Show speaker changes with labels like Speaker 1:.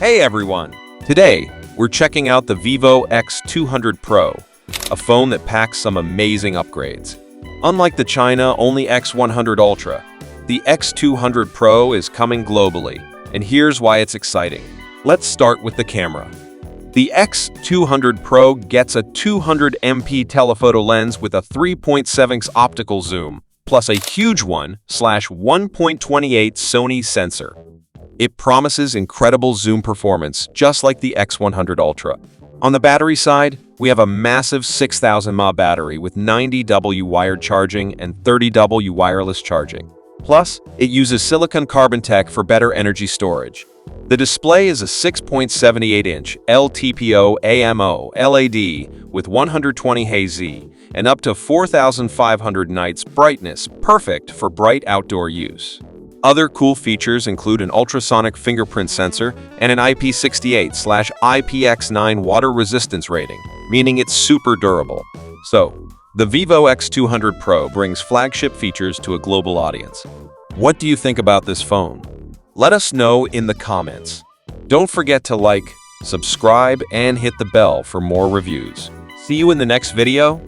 Speaker 1: Hey everyone! Today, we're checking out the Vivo X200 Pro, a phone that packs some amazing upgrades. Unlike the China-only X100 Ultra, the X200 Pro is coming globally, and here's why it's exciting. Let's start with the camera. The X200 Pro gets a 200MP telephoto lens with a 3.7x optical zoom, plus a huge 1/1.28 Sony sensor. It promises incredible zoom performance, just like the X100 Ultra. On the battery side, we have a massive 6000 mAh battery with 90W wired charging and 30W wireless charging. Plus, it uses silicon carbon tech for better energy storage. The display is a 6.78-inch LTPO AMO LED with 120 Hz and up to 4,500 nits brightness, perfect for bright outdoor use. Other cool features include an ultrasonic fingerprint sensor and an IP68/IPX9 water resistance rating, meaning it's super durable. So, the Vivo X200 Pro brings flagship features to a global audience. What do you think about this phone? Let us know in the comments. Don't forget to like, subscribe, and hit the bell for more reviews. See you in the next video.